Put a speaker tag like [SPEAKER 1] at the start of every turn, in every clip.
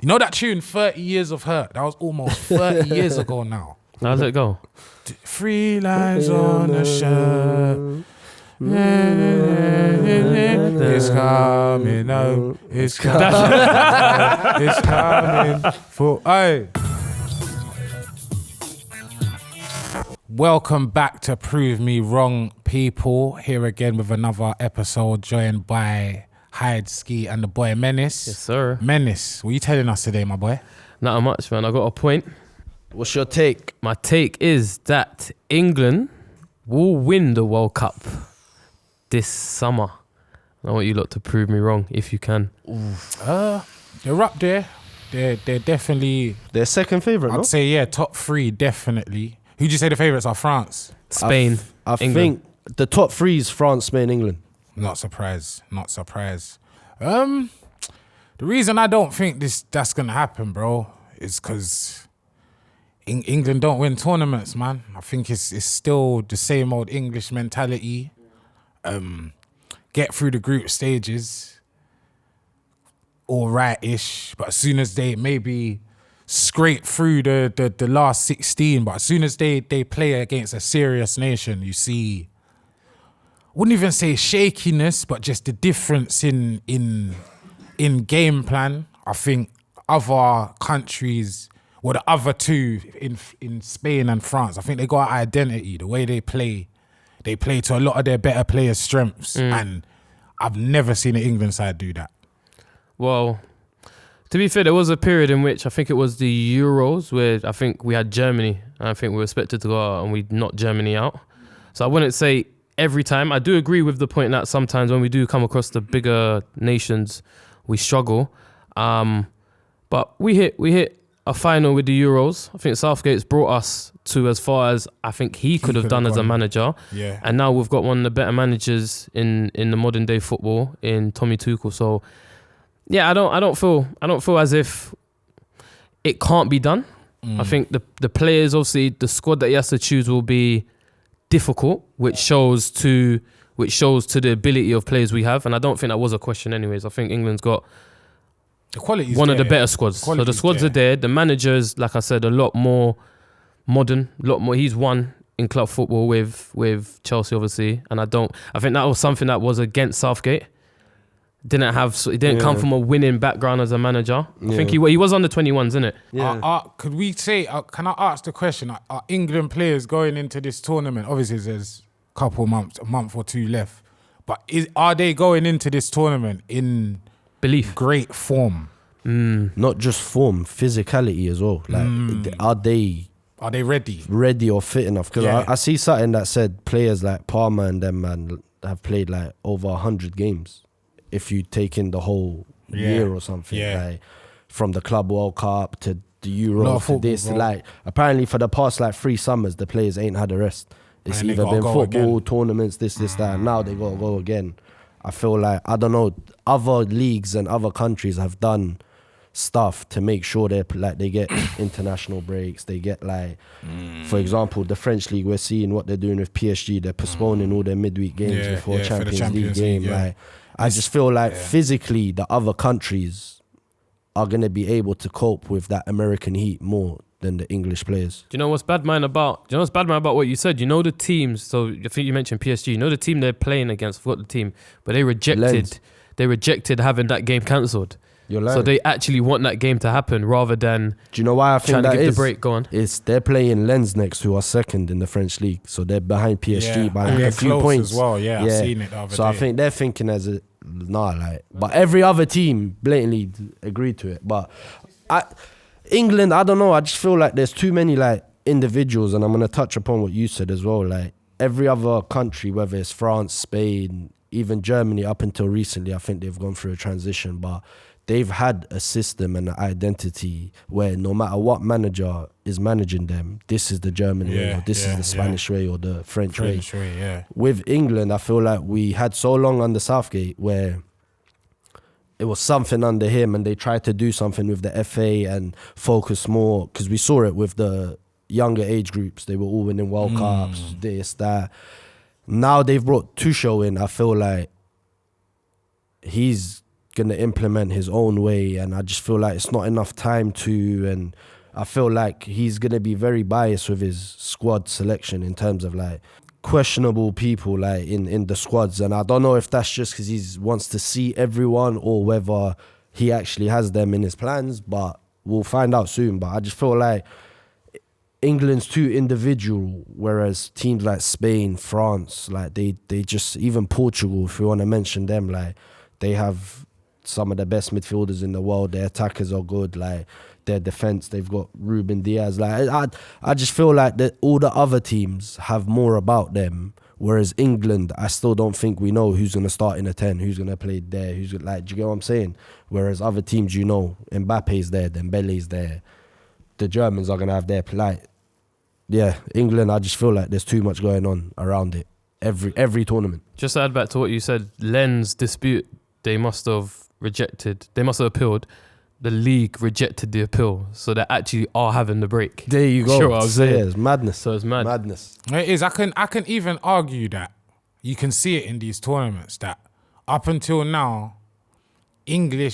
[SPEAKER 1] You know that tune, 30 Years of Hurt? That was almost 30 years ago now.
[SPEAKER 2] How does it go?
[SPEAKER 1] 3 lines on a shirt. It's coming out. It's coming. It's coming for. Hey. Welcome back to Prove Me Wrong, people. Here again with another episode, joined by HYDER and the boy MENACE.
[SPEAKER 2] Yes, sir.
[SPEAKER 1] MENACE, what are you telling us today, my boy?
[SPEAKER 2] Not much, man. I got a point.
[SPEAKER 3] What's your take?
[SPEAKER 2] My take is that England will win the World Cup this summer. I want you lot to prove me wrong if you can.
[SPEAKER 1] They're up there. They're definitely...
[SPEAKER 3] Their second favourite, no?
[SPEAKER 1] I'd say, yeah, top 3, definitely. Who'd you say the favourites are? France?
[SPEAKER 2] Spain,
[SPEAKER 3] I
[SPEAKER 2] England.
[SPEAKER 3] think the top 3 is France, Spain, England.
[SPEAKER 1] Not surprised. The reason I don't think that's gonna happen, bro, is because England don't win tournaments, man. I think it's still the same old English mentality. Get through the group stages, all right-ish, but as soon as they maybe scrape through the last 16, but as soon as they play against a serious nation, you see, wouldn't even say shakiness, but just the difference in game plan. I think other countries, well, the other two in Spain and France, I think they got identity. The way they play to a lot of their better players' strengths, and I've never seen an England side do that.
[SPEAKER 2] Well, to be fair, there was a period in which I think it was the Euros where I think we had Germany, and I think we were expected to go out and we knocked Germany out. So I wouldn't say every time. I do agree with the point that sometimes when we do come across the bigger nations, we struggle. But we hit a final with the Euros. I think Southgate's brought us to as far as I think he could have done as a manager.
[SPEAKER 1] Yeah.
[SPEAKER 2] And now we've got one of the better managers in the modern day football in Tommy Tuchel. So yeah, I don't feel as if it can't be done. I think the players, obviously the squad that he has to choose will be difficult, which shows to the ability of players we have. And I don't think that was a question anyways. I think England's got
[SPEAKER 1] The quality's
[SPEAKER 2] one
[SPEAKER 1] there.
[SPEAKER 2] of the better squads. So the squads are there. The manager's, like I said, a lot more modern, a lot more. He's won in club football with Chelsea, obviously. And I think that was something that was against Southgate. He didn't come from a winning background as a manager. I think he was under 21s, isn't it?
[SPEAKER 3] Yeah.
[SPEAKER 1] Could we say, can I ask the question, are England players going into this tournament, obviously there's a month or two left, but are they going into this tournament in
[SPEAKER 2] Belief.
[SPEAKER 1] great form?
[SPEAKER 3] Not just form, physicality as well. Like, are they ready or fit enough? Because I see something that said players like Palmer and them, man, have played like over 100 games. If you take in the whole year or something, like from the Club World Cup to the Euros to this, bro. Like apparently for the past like 3 summers, the players ain't had a rest. It's either been football, tournaments, this, that, and now they gotta go again. I feel like, I don't know, other leagues and other countries have done stuff to make sure they get international breaks. They get like, for example, the French league, we're seeing what they're doing with PSG. They're postponing all their midweek games before Champions League game.
[SPEAKER 1] Yeah.
[SPEAKER 3] Like, I just feel like physically the other countries are going to be able to cope with that American heat more than the English players.
[SPEAKER 2] Do you know what's bad man about what you said? You know the teams, so I think you mentioned PSG, you know the team they're playing against, I forgot the team, but they rejected having that game cancelled.
[SPEAKER 3] You're lying.
[SPEAKER 2] So they actually want that game to happen rather than
[SPEAKER 3] do you know why I think
[SPEAKER 2] trying
[SPEAKER 3] that
[SPEAKER 2] to give
[SPEAKER 3] is?
[SPEAKER 2] the break. Go on.
[SPEAKER 3] They're playing Lens next, who are second in the French league, so they're behind PSG by like a few points
[SPEAKER 1] as well. Yeah, I've seen it the other day.
[SPEAKER 3] So I think they're thinking but every other team blatantly agreed to it. But England, I don't know. I just feel like there's too many like individuals, and I'm gonna touch upon what you said as well. Like every other country, whether it's France, Spain, even Germany, up until recently, I think they've gone through a transition, but they've had a system and an identity where no matter what manager is managing them, this is the German way, or this is the Spanish way, or the French way. With England, I feel like we had so long under Southgate where it was something under him and they tried to do something with the FA and focus more, because we saw it with the younger age groups. They were all winning World Cups, this, that. Now they've brought Tuchel in. I feel like he's gonna implement his own way, and I just feel like it's not enough time to, and I feel like he's gonna be very biased with his squad selection in terms of like questionable people like in the squads, and I don't know if that's just because he wants to see everyone or whether he actually has them in his plans, but we'll find out soon. But I just feel like England's too individual, whereas teams like Spain, France, like they just, even Portugal, if we want to mention them, like they have some of the best midfielders in the world. Their attackers are good, like their defense, they've got Ruben Diaz. Like I just feel like that all the other teams have more about them, whereas England, I still don't think we know who's gonna start in a 10, who's gonna play there, who's like, do you get what I'm saying? Whereas other teams, you know, Mbappe's there, Dembele's there, the Germans are gonna have their like, yeah, England. I just feel like there's too much going on around it every tournament.
[SPEAKER 2] Just to add back to what you said, Lens dispute, they must have appealed. The league rejected the appeal, so they actually are having the break.
[SPEAKER 3] There you go.
[SPEAKER 2] Sure, I was saying.
[SPEAKER 3] Yeah, it's madness.
[SPEAKER 2] So it's mad.
[SPEAKER 3] Madness.
[SPEAKER 1] It is. I can even argue that you can see it in these tournaments that up until now, the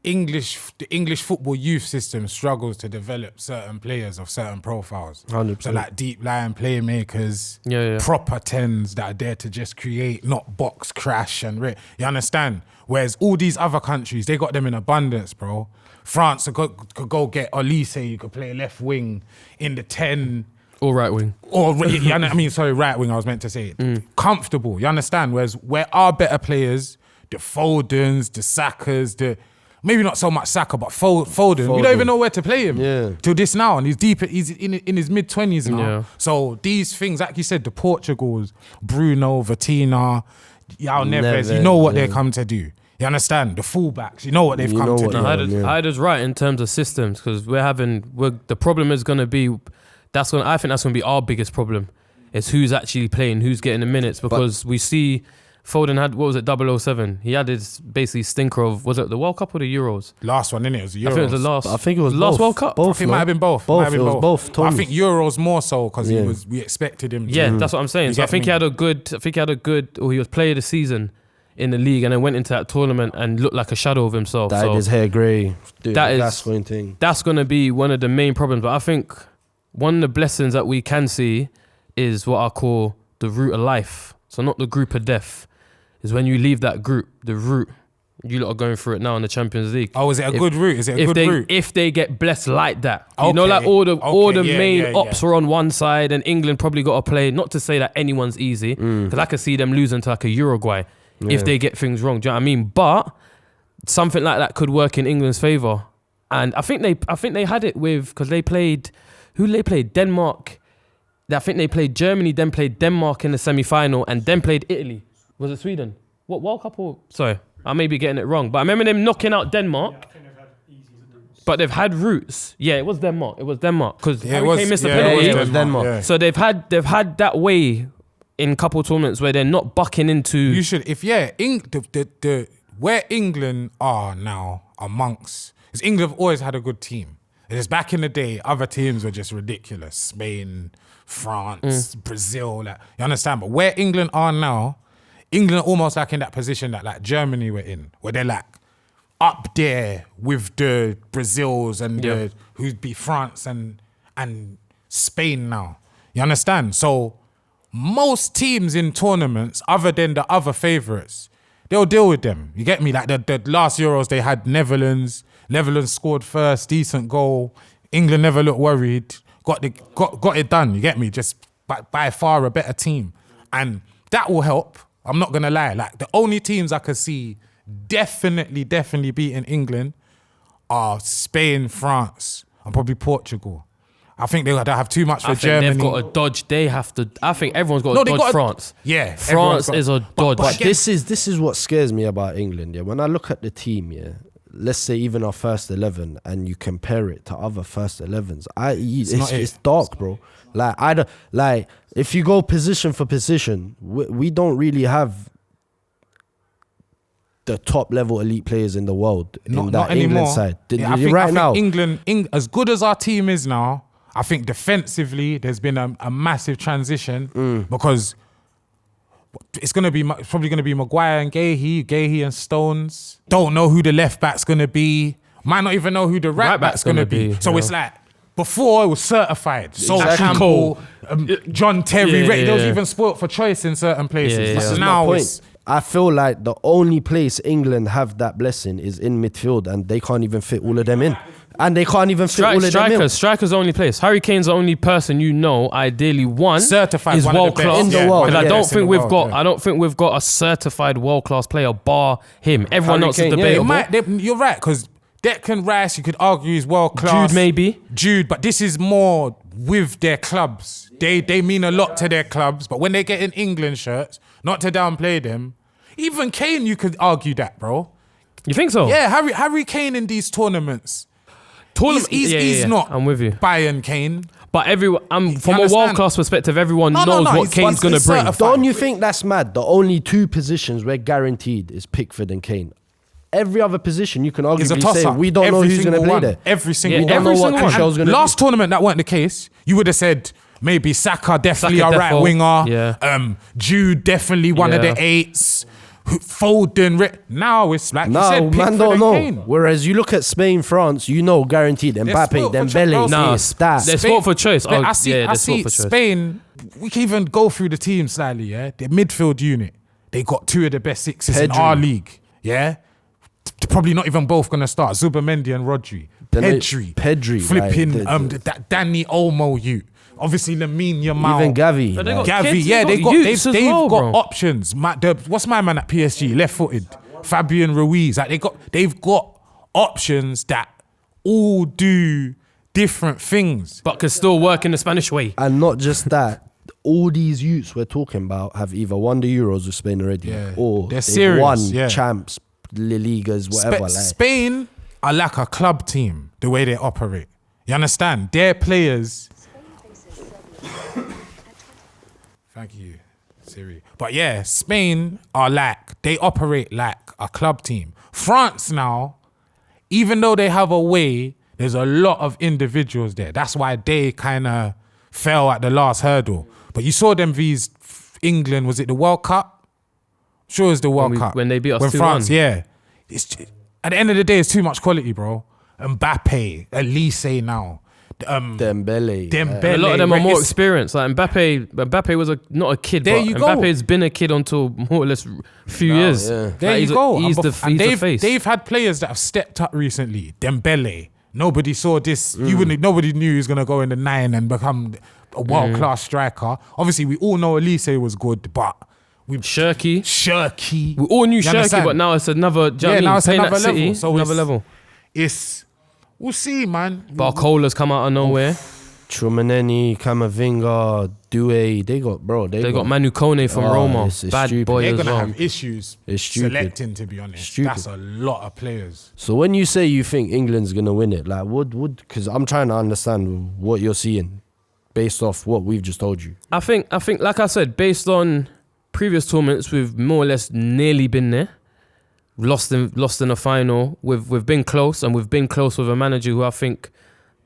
[SPEAKER 1] English football youth system struggles to develop certain players of certain profiles.
[SPEAKER 3] 100%.
[SPEAKER 1] So like deep lying playmakers,
[SPEAKER 2] Yeah.
[SPEAKER 1] proper 10s that are there to just create, not box crash and you understand? Whereas all these other countries, they got them in abundance, bro. France could go get Olise, you could play left wing in the 10.
[SPEAKER 2] Or right wing.
[SPEAKER 1] Or, right wing, I was meant to say. Comfortable, you understand? Whereas where our better players, the Fodens, the Sakas, maybe not so much Saka, but Foden. We don't even know where to play him.
[SPEAKER 3] Yeah.
[SPEAKER 1] Till this now, and he's in his mid-20s now.
[SPEAKER 2] Yeah.
[SPEAKER 1] So these things, like you said, the Portugals, Bruno, Vitinha, Yao Neves, you know what they come to do. You understand? The fullbacks, you know what they've come to do.
[SPEAKER 2] Hyder's right in terms of systems, because the problem is going to be, I think that's going to be our biggest problem, is who's actually playing, who's getting the minutes, because we see Foden had, what was it, 007? He had his basically stinker of, was it the World Cup or the Euros?
[SPEAKER 1] Last one, innit? It was the Euros.
[SPEAKER 2] I think it was the last.
[SPEAKER 3] I think it was
[SPEAKER 2] last
[SPEAKER 3] both.
[SPEAKER 2] World Cup.
[SPEAKER 3] Both,
[SPEAKER 1] I think it might have been both.
[SPEAKER 3] Both. It was both.
[SPEAKER 1] I think Euros more so because
[SPEAKER 3] Yeah.
[SPEAKER 1] we expected him to.
[SPEAKER 2] Yeah, that's what I'm saying.
[SPEAKER 1] You
[SPEAKER 2] So I
[SPEAKER 1] get
[SPEAKER 2] think
[SPEAKER 1] me?
[SPEAKER 2] he had a good, or he was player of the season in the league, and then went into that tournament and looked like a shadow of himself.
[SPEAKER 3] Dyed
[SPEAKER 2] So
[SPEAKER 3] his hair grey.
[SPEAKER 2] That
[SPEAKER 3] going thing.
[SPEAKER 2] that's going to be one of the main problems. But I think one of the blessings that we can see is what I call the root of life. So not the group of death. Is when you leave that group, the route, you lot are going through it now in the Champions League.
[SPEAKER 1] Oh, is it a good route? Is it a good route?
[SPEAKER 2] If they get blessed like that.
[SPEAKER 1] Okay.
[SPEAKER 2] You know, like all the main ops
[SPEAKER 1] yeah.
[SPEAKER 2] are on one side, and England probably got to play, not to say that anyone's easy, because I could see them losing to like a Uruguay if they get things wrong. Do you know what I mean? But something like that could work in England's favour. And I think they had it with, because they played, who did they play? Denmark. I think they played Germany, then played Denmark in the semi-final, and then played Italy. Was it Sweden? What World Cup? Sorry, I may be getting it wrong, but I remember them knocking out Denmark. Yeah, I think they've had easy. But they've had roots. Yeah, it was Denmark. Because Harry Kane missed the penalty.
[SPEAKER 3] It was Denmark.
[SPEAKER 1] Yeah.
[SPEAKER 2] So they've had that way in a couple of tournaments where they're not bucking into.
[SPEAKER 1] You should, where England are now amongst, because England have always had a good team. It's back in the day, other teams were just ridiculous. Spain, France, Brazil, like, you understand? But where England are now, England are almost like in that position that like Germany were in, where they're like up there with the Brazils and who'd be France and Spain now. You understand? So most teams in tournaments, other than the other favourites, they'll deal with them. You get me? Like the last Euros, they had Netherlands. Netherlands scored first, decent goal. England never looked worried. Got it done. You get me? Just by far a better team, and that will help. I'm not gonna lie. Like the only teams I could see definitely beating England are Spain, France, and probably Portugal. I think they have too much for Germany.
[SPEAKER 2] They've got to dodge. I think everyone's got to dodge France.
[SPEAKER 1] Yeah,
[SPEAKER 2] France is a dodge.
[SPEAKER 3] But this is what scares me about England. Yeah, when I look at the team, yeah, let's say even our first 11, and you compare it to other first 11s, it's dark, bro. Like if you go position for position, we don't really have the top level elite players in the world in that England side.
[SPEAKER 1] I think England, as good as our team is now, I think defensively there's been a massive transition because It's probably gonna be Maguire and Gahey and Stones. Don't know who the left back's gonna be. Might not even know who the right back's gonna be. So it's like before it was certified. So Campbell, John Terry, they was even spoilt for choice in certain places. But now
[SPEAKER 3] I feel like the only place England have that blessing is in midfield, and they can't even fit all of them in. And they can't even fit all of them in.
[SPEAKER 2] Striker's the only place. Harry Kane's the only person ideally
[SPEAKER 1] certified
[SPEAKER 2] is world class
[SPEAKER 3] in the world.
[SPEAKER 2] I don't think we've got a certified world class player bar him. Everyone else is debatable.
[SPEAKER 1] You're right, because Declan Rice, you could argue, is world class.
[SPEAKER 2] Jude maybe.
[SPEAKER 1] But this is more with their clubs. They mean a lot to their clubs, but when they get in England shirts, not to downplay them, even Kane, you could argue that, bro.
[SPEAKER 2] You think so?
[SPEAKER 1] Yeah, Harry Kane in these tournaments. He's not.
[SPEAKER 2] I'm with you.
[SPEAKER 1] Bayern Kane.
[SPEAKER 2] But from a world class perspective, everyone knows what Kane's gonna bring.
[SPEAKER 3] Don't you think that's mad? The only two positions we're guaranteed is Pickford and Kane. Every other position you can arguably say we don't know who's going to play there.
[SPEAKER 1] Every single
[SPEAKER 3] one.
[SPEAKER 1] We don't
[SPEAKER 3] know what Tuchel's going to do.
[SPEAKER 1] Last tournament that weren't the case. You would have said maybe Saka definitely a right winger.
[SPEAKER 2] Yeah.
[SPEAKER 1] Jude definitely one of the eights. Foden. Now it's like you said, Pickford
[SPEAKER 3] man don't
[SPEAKER 1] and
[SPEAKER 3] know.
[SPEAKER 1] Kane.
[SPEAKER 3] Whereas you look at Spain, France, you know guaranteed Mbappe, Dembele,
[SPEAKER 2] they're sport for choice.
[SPEAKER 1] I see Spain. We can even go through the team slightly. Yeah, their midfield unit. They got two of the best sixes in our league. Yeah. Probably not even both gonna start. Zubimendi and Rodri. Pedri. Flipping that Danny Olmo you. Obviously Lamine Yamal.
[SPEAKER 3] Even Gavi.
[SPEAKER 1] They've got options. What's my man at PSG? Left-footed. Fabian Ruiz. Like they've got options that all do different things.
[SPEAKER 2] But can still work in the Spanish way.
[SPEAKER 3] And not just that. All these youths we're talking about have either won the Euros with Spain already, or they've won champs, La Ligas, whatever.
[SPEAKER 1] Spain are like a club team, the way they operate. You understand? Their players. Thank you, Siri. But yeah, Spain they operate like a club team. France now, even though they have a way, there's a lot of individuals there. That's why they kind of fell at the last hurdle. But you saw them vs England, was it the World Cup? Sure, it's the World Cup.
[SPEAKER 2] When they beat us 2-1.
[SPEAKER 1] France, yeah. At the end of the day, it's too much quality, bro. Mbappe, Elise now.
[SPEAKER 3] Dembele.
[SPEAKER 2] A lot of them are more experienced. Like Mbappe was not a kid, but Mbappe's been a kid until more or less a few years. Yeah.
[SPEAKER 1] There you go.
[SPEAKER 2] He's the face.
[SPEAKER 1] They've had players that have stepped up recently. Dembele. Nobody saw this. Nobody knew he was going to go in the 9 and become a world-class striker. Obviously, we all know Elise was good, but... Shirky.
[SPEAKER 2] We all knew Shirky, but now it's another...
[SPEAKER 1] now it's another level.
[SPEAKER 2] So another level.
[SPEAKER 1] We'll see, man.
[SPEAKER 2] Barcola's come out of nowhere.
[SPEAKER 3] Trumaneni, Camavinga, Doué, they got
[SPEAKER 2] Manu Kone from Roma. Bad
[SPEAKER 3] stupid.
[SPEAKER 2] boy
[SPEAKER 1] They're
[SPEAKER 2] as
[SPEAKER 1] going to
[SPEAKER 2] well.
[SPEAKER 1] have issues selecting, to be honest. That's a lot of players.
[SPEAKER 3] So when you say you think England's going to win it, like because I'm trying to understand what you're seeing based off what we've just told you.
[SPEAKER 2] I think, like I said, based on previous tournaments, we've more or less nearly been there. Lost in a final. We've been close, and we've been close with a manager who I think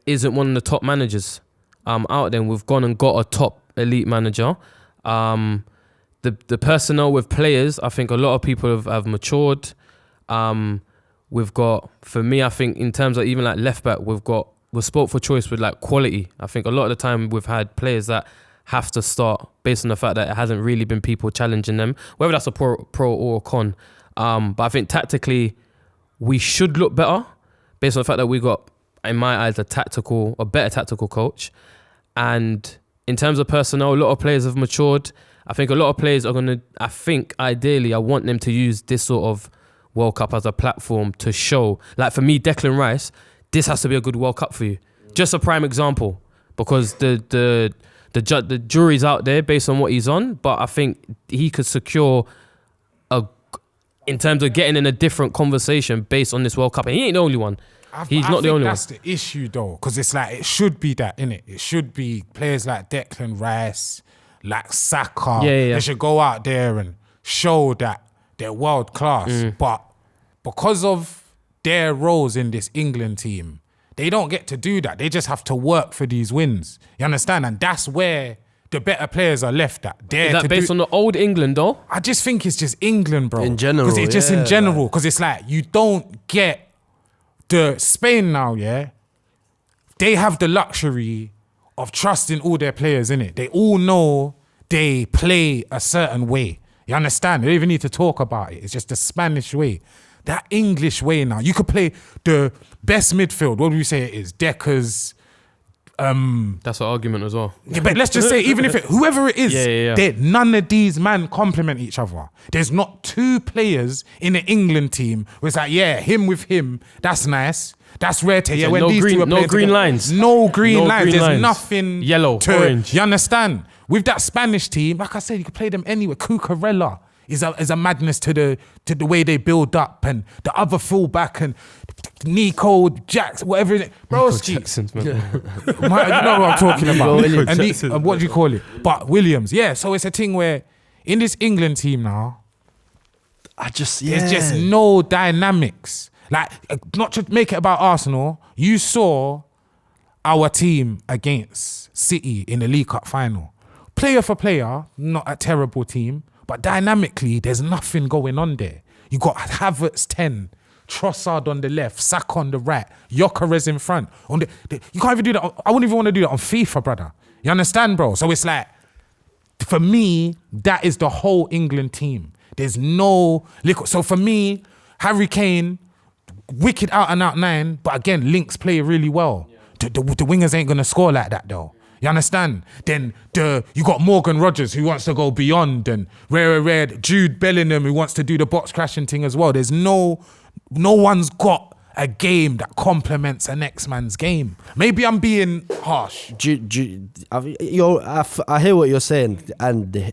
[SPEAKER 2] isn't one of the top managers out there. We've gone and got a top elite manager. The personnel with players, I think a lot of people have matured. We've got, for me, I think in terms of even like left back, we're sport for choice with like quality. I think a lot of the time we've had players that have to start based on the fact that it hasn't really been people challenging them, whether that's a pro or a con. But I think tactically we should look better based on the fact that we got, in my eyes, a better tactical coach. And in terms of personnel, a lot of players have matured. I think a lot of players are ideally, I want them to use this sort of World Cup as a platform to show. Like for me, Declan Rice, this has to be a good World Cup for you. Just a prime example, because the jury's out there based on what he's on, but I think he could secure in terms of getting in a different conversation based on this World Cup. And he ain't the only one. He's not the only one.
[SPEAKER 1] That's the issue though, because it's like, it should be that, innit? It should be players like Declan Rice, like Saka. They should go out there and show that they're world class. But because of their roles in this England team, they don't get to do that. They just have to work for these wins. You understand? And that's where the better players are left that there
[SPEAKER 2] Is that
[SPEAKER 1] to
[SPEAKER 2] based
[SPEAKER 1] do.
[SPEAKER 2] on the old England though?
[SPEAKER 1] I just think it's just England, bro.
[SPEAKER 3] In general,
[SPEAKER 1] because it's just
[SPEAKER 3] yeah,
[SPEAKER 1] in general. Because it's like you don't get the Spain now. Yeah, they have the luxury of trusting all their players in it. They all know they play a certain way. You understand? They don't even need to talk about it. It's just the Spanish way. That English way now. You could play the best midfield. What do we say it is? Deckers.
[SPEAKER 2] That's an argument as well.
[SPEAKER 1] Yeah, but let's just say, even if whoever it is,
[SPEAKER 2] Yeah.
[SPEAKER 1] none of these men complement each other. There's not two players in the England team where it's like, yeah, him with him, that's nice. That's rare to yeah.
[SPEAKER 2] So
[SPEAKER 1] When
[SPEAKER 2] no
[SPEAKER 1] these
[SPEAKER 2] green-
[SPEAKER 1] two are
[SPEAKER 2] no
[SPEAKER 1] playing
[SPEAKER 2] green
[SPEAKER 1] together.
[SPEAKER 2] lines.
[SPEAKER 1] No green
[SPEAKER 2] No
[SPEAKER 1] lines.
[SPEAKER 2] green
[SPEAKER 1] There's
[SPEAKER 2] lines.
[SPEAKER 1] nothing.
[SPEAKER 2] Yellow, orange.
[SPEAKER 1] You understand? With that Spanish team, like I said, you can play them anywhere. Cucurella is a madness to the way they build up, and the other fullback and Nico Jackson, whatever it is. Broski.
[SPEAKER 2] Jackson's, man.
[SPEAKER 1] You know what I'm talking about.
[SPEAKER 3] Williams.
[SPEAKER 1] And what do you call it? But Williams, yeah. So it's a thing where in this England team now, there's just no dynamics. Like, not to make it about Arsenal, you saw our team against City in the League Cup final. Player for player, not a terrible team, but dynamically, there's nothing going on there. You got Havertz 10, Trossard on the left, Saka on the right, Gyökeres in front. You can't even do that. I wouldn't even want to do that on FIFA, brother. You understand, bro? So it's like, for me, that is the whole England team. There's no liquid. So for me, Harry Kane, wicked out and out 9, but again, links play really well. The wingers ain't gonna score like that though. You understand? Then you got Morgan Rogers who wants to go beyond, and rare Jude Bellingham who wants to do the box crashing thing as well. There's no one's got a game that complements a next man's game. Maybe I'm being harsh.
[SPEAKER 3] I hear what you're saying, and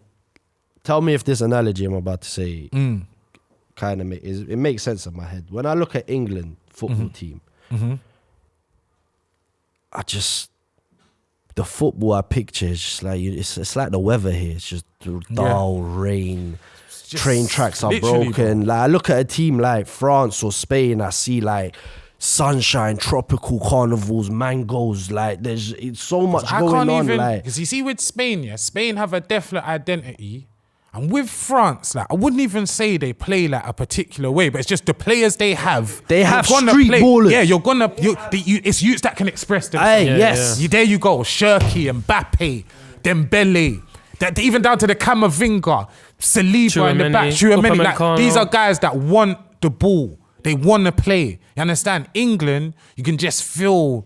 [SPEAKER 3] tell me if this analogy I'm about to say kind of it makes sense in my head. When I look at England football team, the football I picture is just like it's like the weather here. It's just dull rain. Train tracks are broken. Like I look at a team like France or Spain, I see like sunshine, tropical carnivals, mangoes. Like it's so much going on.
[SPEAKER 1] Because you see with Spain, Spain have a definite identity. And with France, like I wouldn't even say they play like a particular way, but it's just the players they have.
[SPEAKER 3] They have street ballers.
[SPEAKER 1] Yeah, it's youths that can express themselves.
[SPEAKER 3] Hey, yes.
[SPEAKER 1] There you go. Shirky, Mbappe, Dembele, that even down to the Camavinga, Saliba in the back, Tchouaméni. Like, these are guys that want the ball. They want to play. You understand? England, you can just feel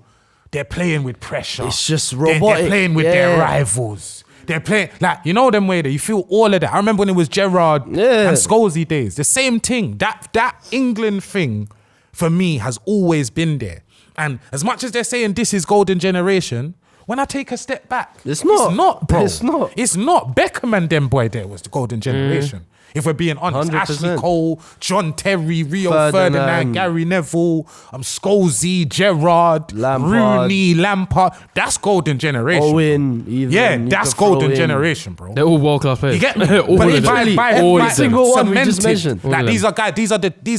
[SPEAKER 1] they're playing with pressure.
[SPEAKER 3] It's just robotic.
[SPEAKER 1] They're playing with their rivals. They're playing, like, you know them way that you feel all of that. I remember when it was Gerrard and Scholesy days. The same thing. That England thing, for me, has always been there. And as much as they're saying this is golden generation, when I take a step back,
[SPEAKER 3] it's not,
[SPEAKER 1] bro.
[SPEAKER 3] It's not.
[SPEAKER 1] It's not. Beckham and them boy there was the golden generation. If we're being honest,
[SPEAKER 3] 100%.
[SPEAKER 1] Ashley Cole, John Terry, Rio Ferdinand, Gary Neville, Scholesy, Gerrard, Rooney, Lampard. That's golden generation.
[SPEAKER 3] Owen, even.
[SPEAKER 1] That's golden generation, bro.
[SPEAKER 2] They're all world class players.
[SPEAKER 1] You get me?
[SPEAKER 2] All
[SPEAKER 1] But
[SPEAKER 2] of them.
[SPEAKER 1] every
[SPEAKER 3] single one we just mentioned.
[SPEAKER 1] Like these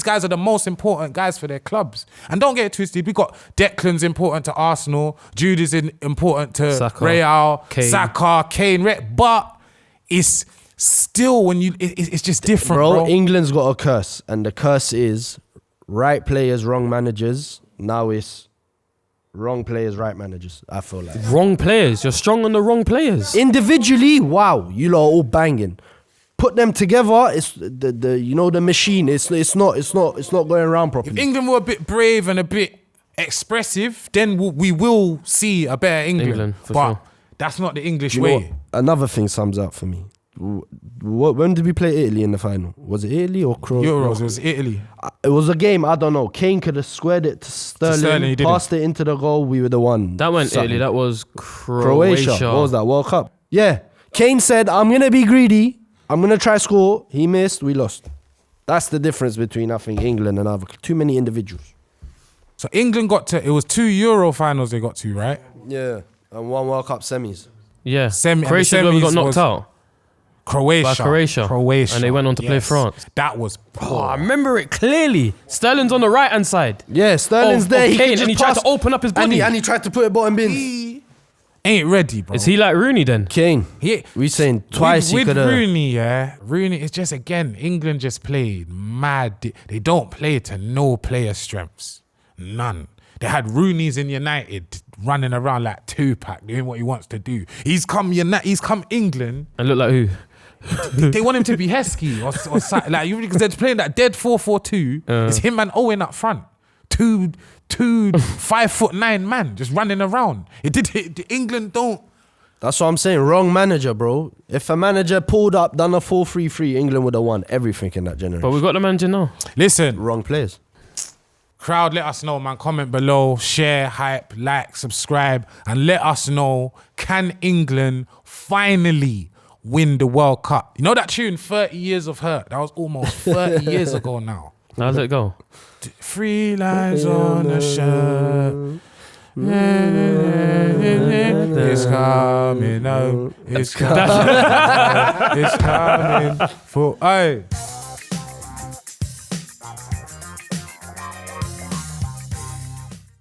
[SPEAKER 1] guys are the most important guys for their clubs. And don't get it twisted. We got Declan's important to Arsenal. Jude is important to
[SPEAKER 2] Saka,
[SPEAKER 1] Real.
[SPEAKER 2] Kane.
[SPEAKER 1] Saka, Kane. But it's still it's just different, bro.
[SPEAKER 3] England's got a curse, and the curse is right players, wrong managers. Now it's wrong players, right managers. I feel like
[SPEAKER 2] Wrong players. You're strong on the wrong players.
[SPEAKER 3] individually, wow, you lot are all banging. Put them together, it's the machine. It's not going around properly.
[SPEAKER 1] If England were a bit brave and a bit expressive, then we will see a better England.
[SPEAKER 2] for
[SPEAKER 1] but
[SPEAKER 2] sure.
[SPEAKER 1] that's not the English
[SPEAKER 3] You know
[SPEAKER 1] way.
[SPEAKER 3] what? Another thing sums up for me. When did we play Italy in the final? Was it Italy or Croatia?
[SPEAKER 1] Euros, it was Italy.
[SPEAKER 3] It was a game, I don't know. Kane could have squared it to Sterling,
[SPEAKER 1] he didn't.
[SPEAKER 3] passed it into the goal. We were the one.
[SPEAKER 2] That went
[SPEAKER 3] Something.
[SPEAKER 2] Italy. That was Croatia.
[SPEAKER 3] What was that? World Cup. Yeah. Kane said, I'm going to be greedy. I'm going to try score. He missed. We lost. That's the difference between, I think, England and other. Too many individuals.
[SPEAKER 1] So England it was 2 Euro finals they got to, right?
[SPEAKER 3] Yeah. And 1 World Cup semis.
[SPEAKER 2] Yeah.
[SPEAKER 1] And the
[SPEAKER 2] Croatia we got
[SPEAKER 1] semis
[SPEAKER 2] knocked
[SPEAKER 1] was
[SPEAKER 2] out.
[SPEAKER 1] Croatia.
[SPEAKER 2] Croatia. And they went on to play France.
[SPEAKER 1] That was
[SPEAKER 2] Oh, I remember it clearly. Sterling's on the right hand side.
[SPEAKER 3] Yeah, Sterling's
[SPEAKER 2] Of
[SPEAKER 3] there.
[SPEAKER 2] Kane,
[SPEAKER 3] could
[SPEAKER 2] and he
[SPEAKER 3] just
[SPEAKER 2] tried
[SPEAKER 3] pass-
[SPEAKER 2] to open up his body.
[SPEAKER 3] And he tried to put it bottom bins.
[SPEAKER 1] He ain't ready, bro.
[SPEAKER 2] Is he like Rooney then?
[SPEAKER 3] King.
[SPEAKER 1] He,
[SPEAKER 3] We saying twice he
[SPEAKER 1] with
[SPEAKER 3] could have.
[SPEAKER 1] Rooney, yeah. Rooney is just, again, England just played mad. They don't play to no player strengths. None. They had Rooney's in United running around like Tupac, doing what he wants to do. He's come England.
[SPEAKER 2] And look like who?
[SPEAKER 1] They want him to be Heskey or something. Like, because they're playing that dead 4-4-2. It's him and Owen up front. Two 5'9" man just running around. England don't.
[SPEAKER 3] That's what I'm saying. Wrong manager, bro. If a manager pulled up, done a 4-3-3, England would have won everything in that generation.
[SPEAKER 2] But we got the manager now.
[SPEAKER 1] Listen,
[SPEAKER 3] Wrong players.
[SPEAKER 1] crowd, let us know, man. Comment below, share, hype, like, subscribe, and let us know, can England finally win the World Cup? You know that tune, 30 Years of Hurt? That was almost 30 years ago now.
[SPEAKER 2] How's it go?
[SPEAKER 1] 3 lines on a shirt. It's coming out. It's coming. It's coming for. Aye.